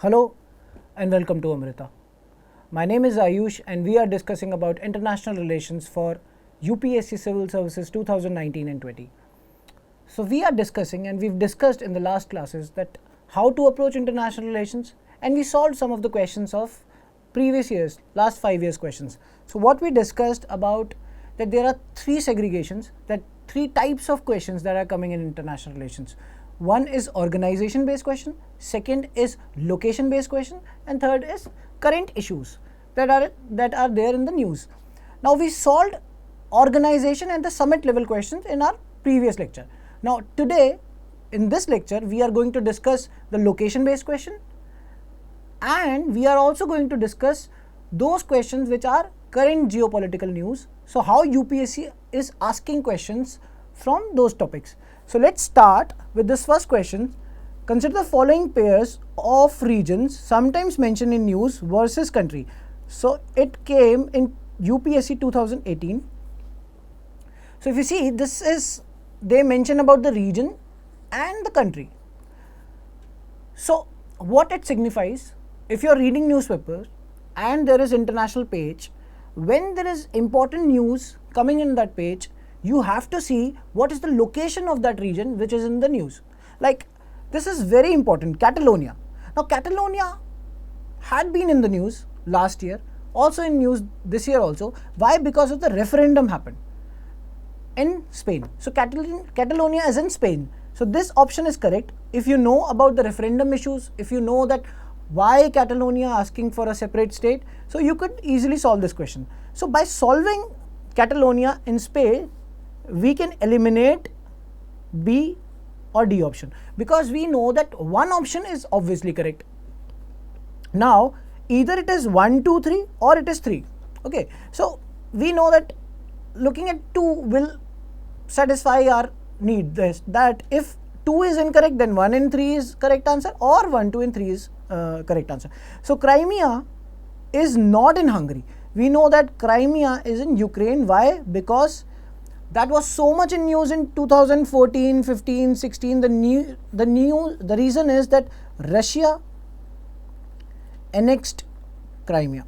Hello and welcome to Amrita. My name is Ayush and we are discussing about international relations for UPSC Civil Services 2019 and 20. So we are discussing and we've discussed in the last classes that how to approach international relations, and we solved some of the questions of previous years, last 5 years questions. So what we discussed about that there are three segregations, that three types of questions that are coming in international relations. One is organization based question, second is location based question, and third is current issues that are there in the news. Now we solved organization and the summit level questions in our previous lecture. Now today in this lecture we are going to discuss the location based question, and we are also going to discuss those questions which are current geopolitical news. So how UPSC is asking questions from those topics. So let's start with this first question. Consider the following pairs of regions sometimes mentioned in news versus country. So it came in UPSC 2018. So if you see, this is, they mention about the region and the country. So what it signifies, if you are reading newspapers and there is international page, when there is important news coming in that page, you have to see what is the location of that region which is in the news. Like this is very important, Catalonia. Now Catalonia had been in the news last year, also in news this year also. Why? Because of the referendum happened in Spain. So Catalonia is in Spain. So this option is correct. If you know about the referendum issues, if you know that why Catalonia asking for a separate state, so you could easily solve this question. So by solving Catalonia in Spain, we can eliminate B or D option, because we know that one option is obviously correct. Now either it is 1, 2, 3 or it is 3. Okay, so we know that looking at 2 will satisfy our need, this that if 2 is incorrect, then 1 and 3 is correct answer, or 1, 2 and 3 is correct answer. So Crimea is not in Hungary. We know that Crimea is in Ukraine. Why? Because that was so much in news in 2014, 15, 16. The reason is that Russia annexed Crimea.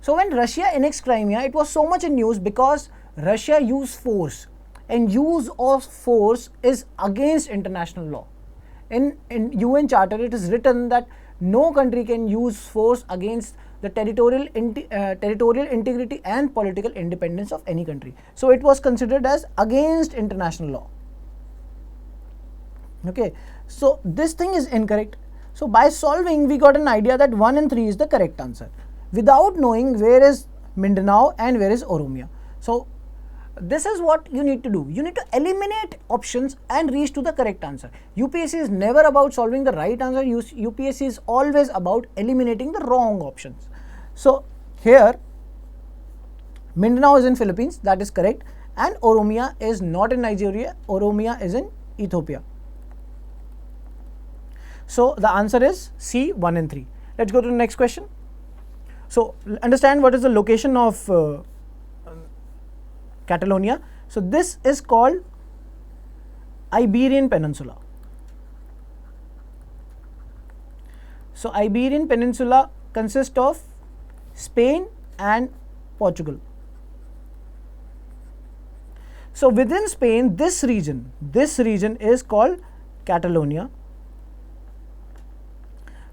So when Russia annexed Crimea, it was so much in news because Russia used force, and use of force is against international law. In UN Charter, it is written that no country can use force against the territorial integrity and political independence of any country. So it was considered as against international law. Okay, so this thing is incorrect. So by solving, we got an idea that 1 and 3 is the correct answer, without knowing where is Mindanao and where is Oromia. So this is what you need to do. You need to eliminate options and reach to the correct answer. UPSC is never about solving the right answer. UPSC is always about eliminating the wrong options. So here Mindanao is in Philippines, that is correct, and Oromia is not in Nigeria. Oromia is in Ethiopia. So the answer is C, 1 and 3. Let's go to the next question. So understand what is the location of Catalonia. So this is called Iberian Peninsula. So Iberian Peninsula consists of Spain and Portugal. So within Spain, this region is called Catalonia.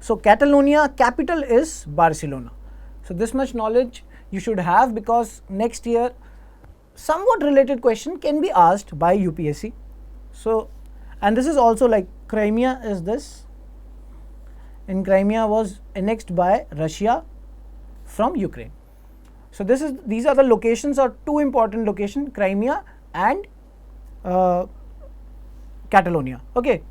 So Catalonia capital is Barcelona. So this much knowledge you should have, because next year somewhat related question can be asked by UPSC. So, and this is also like Crimea is this, and Crimea was annexed by Russia from Ukraine. So these are the locations, or two important locations, Crimea and Catalonia. Okay,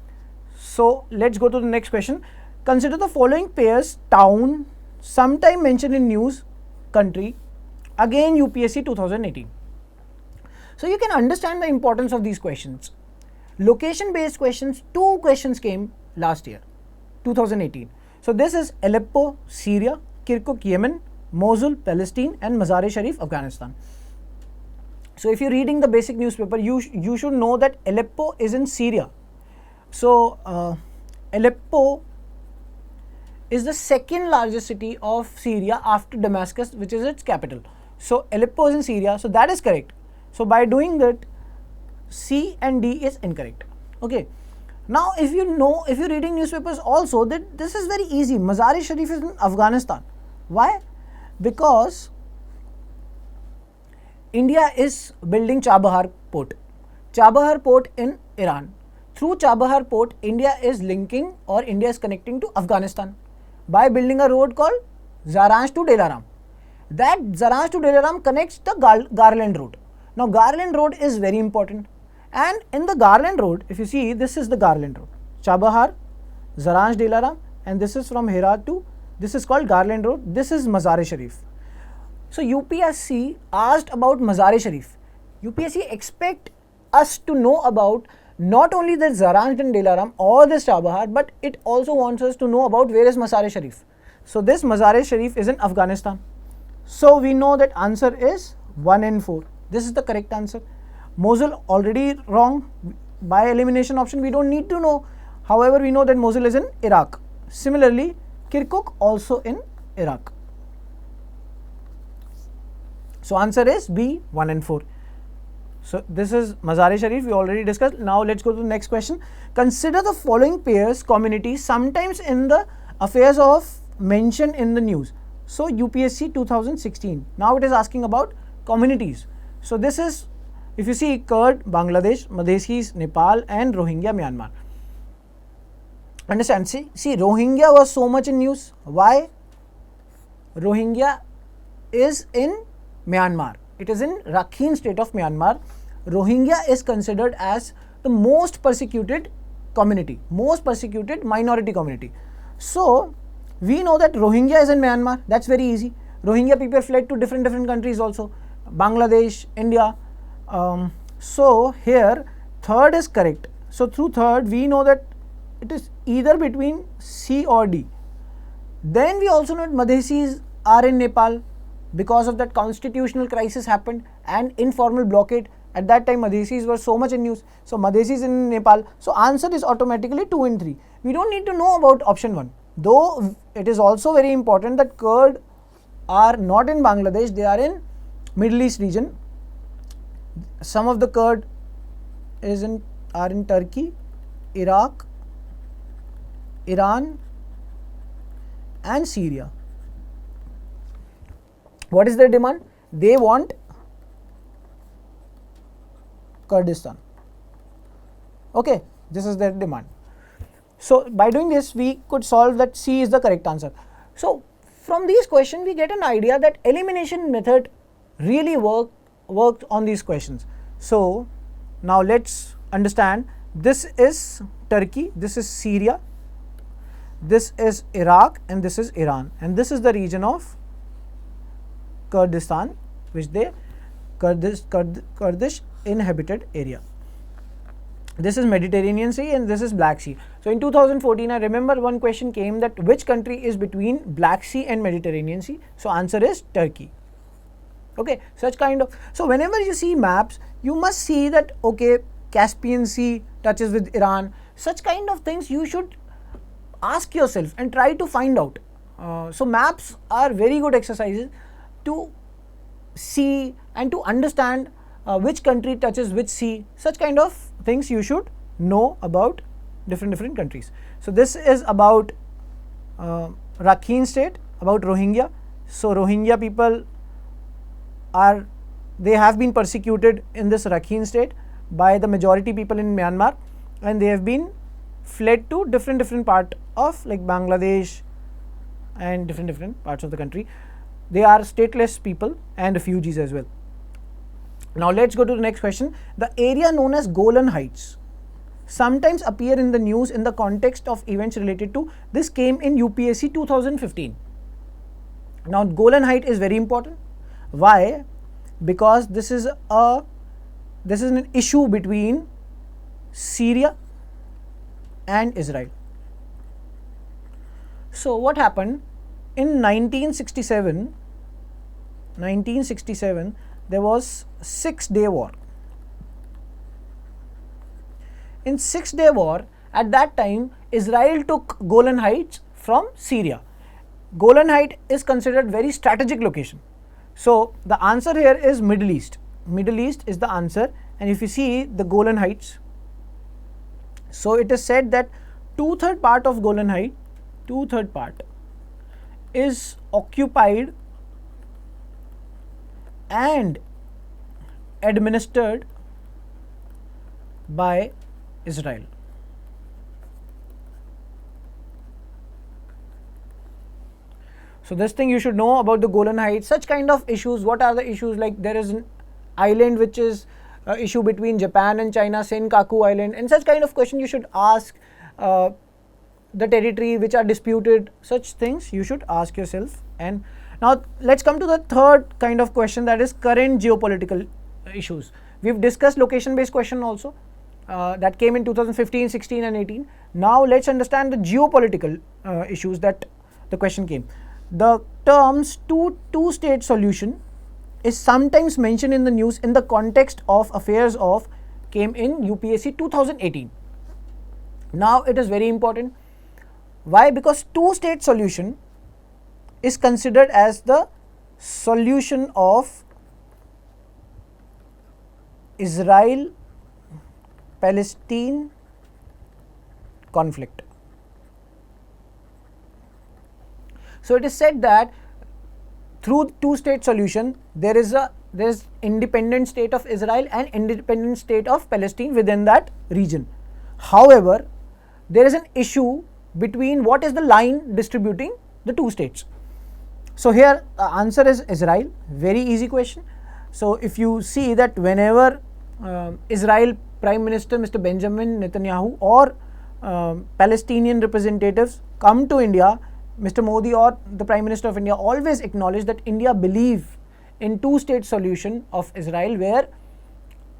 so let's go to the next question. Consider the following pairs town sometime mentioned in news country, again UPSC 2018. So you can understand the importance of these questions. Location based questions, 2 questions came last year, 2018. So this is Aleppo, Syria, Kirkuk, Yemen, Mosul, Palestine, and Mazar-e-Sharif, Afghanistan. So if you're reading the basic newspaper, you should know that Aleppo is in Syria. So Aleppo is the second largest city of Syria after Damascus, which is its capital. So Aleppo is in Syria, so that is correct. So by doing that, C and D is incorrect. Okay. Now if you're reading newspapers also, that this is very easy. Mazar-e-Sharif is in Afghanistan. Why? Because India is building Chabahar port. Chabahar port in Iran. Through Chabahar port, India is linking, or India is connecting to Afghanistan by building a road called Zaranj to Delaram. That Zaranj to Delaram connects the Garland Road. Now Garland Road is very important, and in the Garland Road, if you see, this is the Garland Road, Chabahar, Zaranj, Delaram, and this is from Herat to, this is called Garland Road, this is Mazar-e-Sharif. So UPSC asked about Mazar-e-Sharif. UPSC expect us to know about not only the Zaranj and Delaram or this Chabahar, but it also wants us to know about where is Mazar-e-Sharif. So this Mazar-e-Sharif is in Afghanistan. So we know that answer is 1 and 4. This is the correct answer. Mosul already wrong. By elimination option we don't need to know. However, we know that Mosul is in Iraq. Similarly, Kirkuk also in Iraq. So answer is B, 1 and 4. So this is Mazar-e-Sharif, we already discussed. Now let's go to the next question. Consider the following pairs communities sometimes in the affairs of mention in the news. So UPSC 2016. Now it is asking about communities. So this is, if you see, Kurd, Bangladesh, Madhesis, Nepal, and Rohingya, Myanmar. Understand? See, Rohingya was so much in news. Why? Rohingya is in Myanmar. It is in Rakhine state of Myanmar. Rohingya is considered as the most persecuted community, most persecuted minority community. So we know that Rohingya is in Myanmar. That's very easy. Rohingya people fled to different countries also, Bangladesh, India. So here third is correct. So through third we know that it is either between C or D. Then we also know that Madhesis are in Nepal. Because of that constitutional crisis happened and informal blockade. At that time Madhesis were so much in news. So Madhesis in Nepal. So answer is automatically 2 and 3. We don't need to know about option 1. Though it is also very important that Kurd are not in Bangladesh, they are in Middle East region. Some of the Kurd are in Turkey, Iraq, Iran, and Syria. What is their demand? They want Kurdistan. Okay, this is their demand. So by doing this, we could solve that C is the correct answer. So from these questions, we get an idea that elimination method really worked on these questions. So now let's understand. This is Turkey, this is Syria, this is Iraq, and this is Iran, and this is the region of Kurdistan, which they Kurdish inhabited area. This is Mediterranean Sea and this is Black Sea. So in 2014, I remember one question came that which country is between Black Sea and Mediterranean Sea. So answer is Turkey. Okay, such kind of, so whenever you see maps, you must see that okay, Caspian Sea touches with Iran. Such kind of things you should ask yourself and try to find out. So maps are very good exercises to see and to understand which country touches which sea. Such kind of things you should know about different countries. So this is about Rakhine state, about Rohingya. So Rohingya people they have been persecuted in this Rakhine state by the majority people in Myanmar, and they have been fled to different part of like Bangladesh and different parts of the country. They are stateless people and refugees as well. Now let's go to the next question. The area known as Golan Heights sometimes appear in the news in the context of events related to this came in UPSC 2015. Now Golan Heights is very important. Why? Because this is an issue between Syria and Israel. So what happened in 1967 there was 6-day war. In 6-day war, at that time Israel took Golan Heights from Syria. Golan Height is considered very strategic location. So the answer here is Middle East. Middle East is the answer. And if you see the Golan Heights, so it is said that 2/3 part of Golan Height, 2/3 part is occupied and administered by Israel. So this thing you should know about the Golan Heights, such kind of issues. What are the issues? Like there is an island which is issue between Japan and China, Senkaku Island, and such kind of question you should ask. The territory which are disputed, such things you should ask yourself. And now let's come to the third kind of question, that is current geopolitical issues. We've discussed location based question also, that came in 2015, 16 and 18. Now let's understand the geopolitical issues that the question came. The terms two-state solution is sometimes mentioned in the news in the context of affairs of came in UPSC 2018. Now it is very important. Why? Because two-state solution is considered as the solution of Israel-Palestine conflict. So it is said that through two-state solution there is independent state of Israel and independent state of Palestine within that region. However, there is an issue between what is the line distributing the two states. So here the answer is Israel. Very easy question. So if you see that whenever Israel Prime Minister Mr. Benjamin Netanyahu or Palestinian representatives come to India, Mr. Modi or the Prime Minister of India always acknowledge that India believe in two-state solution of Israel, where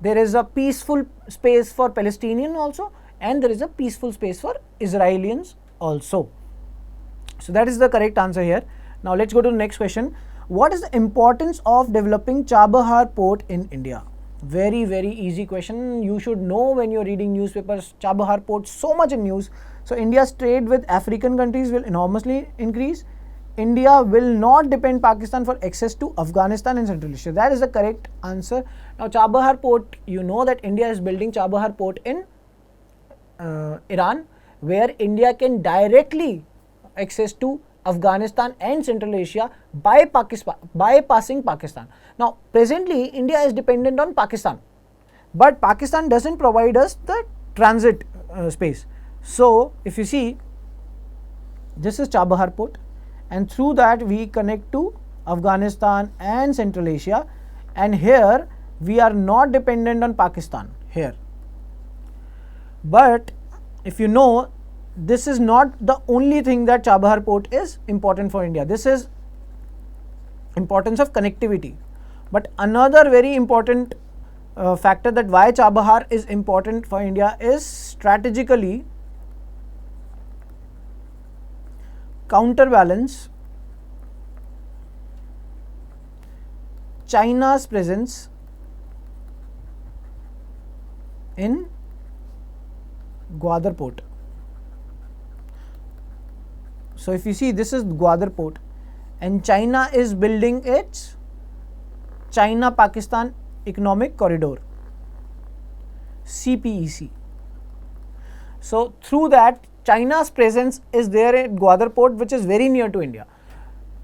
there is a peaceful space for Palestinian also and there is a peaceful space for Israelis also. So that is the correct answer here. Now let's go to the next question. What is the importance of developing Chabahar port in India? Very, very easy question. You should know when you're reading newspapers. Chabahar port so much in news. So India's trade with African countries will enormously increase. India will not depend Pakistan for access to Afghanistan and Central Asia. That is the correct answer. Now Chabahar port, you know that India is building Chabahar port in Iran, where India can directly access to Afghanistan and Central Asia by bypassing Pakistan. Now presently India is dependent on Pakistan, but Pakistan doesn't provide us the transit space. So if you see, this is Chabahar port and through that we connect to Afghanistan and Central Asia, and here we are not dependent on Pakistan here. But if you know, this is not the only thing that Chabahar port is important for India. This is importance of connectivity. But another very important factor that why Chabahar is important for India is strategically counterbalance China's presence in Gwadar port. So if you see, this is Gwadar port and China is building its China-Pakistan Economic Corridor, CPEC. So through that, China's presence is there at Gwadar port, which is very near to India.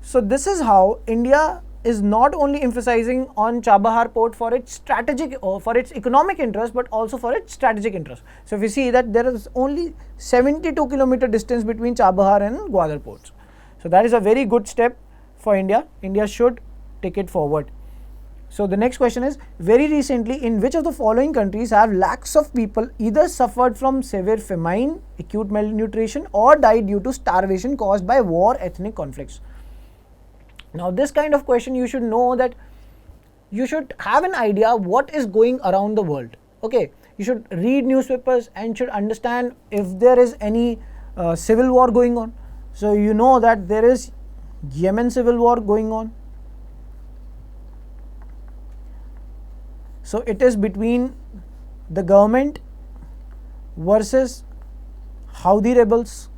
So this is how India is not only emphasizing on Chabahar port for its strategic or for its economic interest, but also for its strategic interest. So if you see that there is only 72-kilometer distance between Chabahar and Gwadar ports. So that is a very good step for India. India should take it forward. So the next question is, very recently in which of the following countries have lakhs of people either suffered from severe famine, acute malnutrition or died due to starvation caused by war, ethnic conflicts? Now this kind of question you should know that you should have an idea what is going around the world. Okay, you should read newspapers and should understand if there is any civil war going on. So you know that there is Yemen civil war going on. So it is between the government versus Houthi rebels.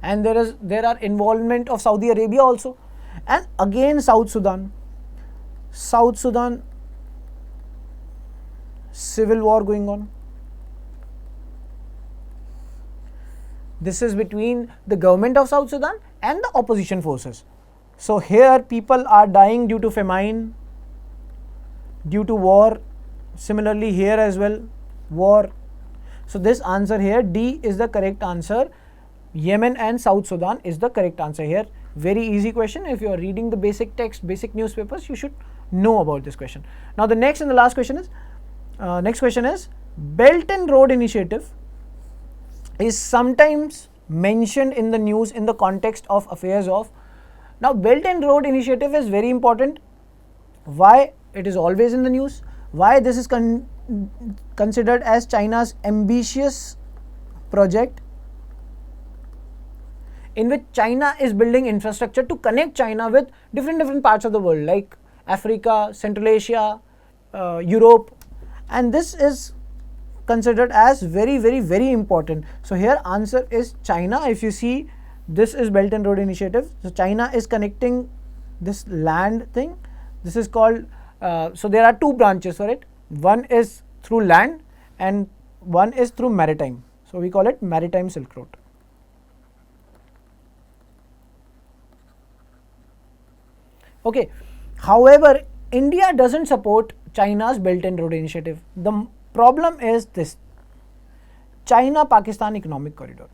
and there are involvement of Saudi Arabia also, and again South Sudan, civil war going on. This is between the government of South Sudan and the opposition forces. So here people are dying due to famine, due to war. Similarly here as well, war. So this answer here, D is the correct answer. Yemen and South Sudan is the correct answer here. Very easy question. If you are reading the basic text, basic newspapers, you should know about this question. Now the next and the last question is, Belt and Road Initiative is sometimes mentioned in the news in the context of affairs of. Now Belt and Road Initiative is very important. Why it is always in the news? Why this is considered as China's ambitious project, in which China is building infrastructure to connect China with different parts of the world like Africa, Central Asia, Europe, and this is considered as very important. So here answer is China. If you see, this is Belt and Road Initiative. So China is connecting this land thing. This is called, so there are two branches for it. One is through land and one is through maritime. So we call it Maritime Silk Road. Okay. However, India doesn't support China's Belt and Road Initiative. The problem is this: China-Pakistan Economic Corridor.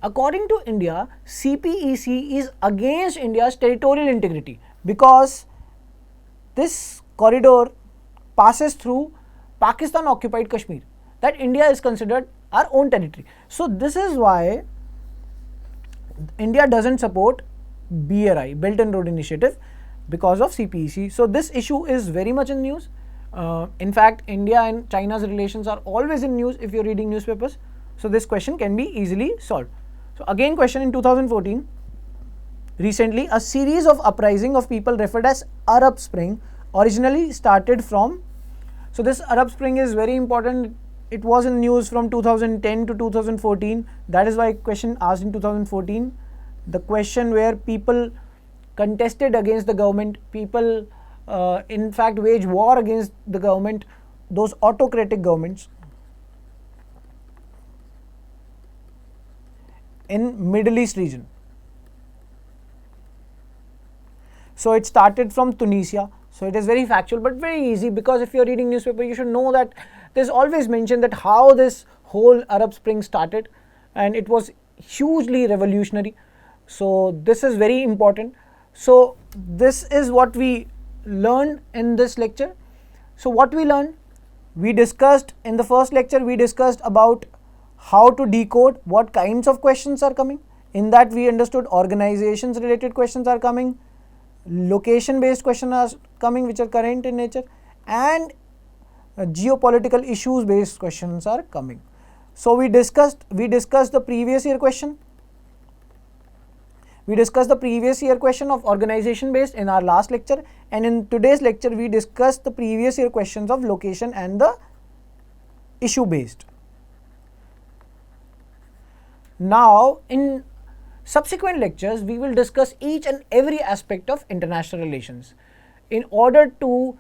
According to India, CPEC is against India's territorial integrity because this corridor passes through Pakistan occupied Kashmir, that India is considered our own territory. So this is why India doesn't support BRI, Belt and Road Initiative, because of CPEC. So this issue is very much in news. In fact, India and China's relations are always in news if you're reading newspapers. So this question can be easily solved. So again, question in 2014, recently a series of uprising of people referred as Arab Spring originally started from. So this Arab Spring is very important. It was in news from 2010 to 2014. That is why question asked in 2014, the question where people contested against the government, people in fact wage war against the government, those autocratic governments in Middle East region. So it started from Tunisia. So it is very factual but very easy, because if you are reading newspaper you should know that there is always mentioned that how this whole Arab Spring started, and it was hugely revolutionary. So this is very important. So this is what we learned in this lecture. So what we learned, we discussed in the first lecture, we discussed about how to decode what kinds of questions are coming. In that we understood organizations related questions are coming, location based questions are coming which are current in nature, and geopolitical issues based questions are coming. So we discussed the previous year question. We discussed the previous year question of organization based in our last lecture, and in today's lecture we discussed the previous year questions of location and the issue based. Now in subsequent lectures we will discuss each and every aspect of international relations in order to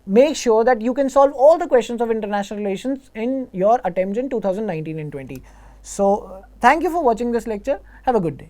make sure that you can solve all the questions of international relations in your attempts in 2019 and 20. So thank you for watching this lecture. Have a good day.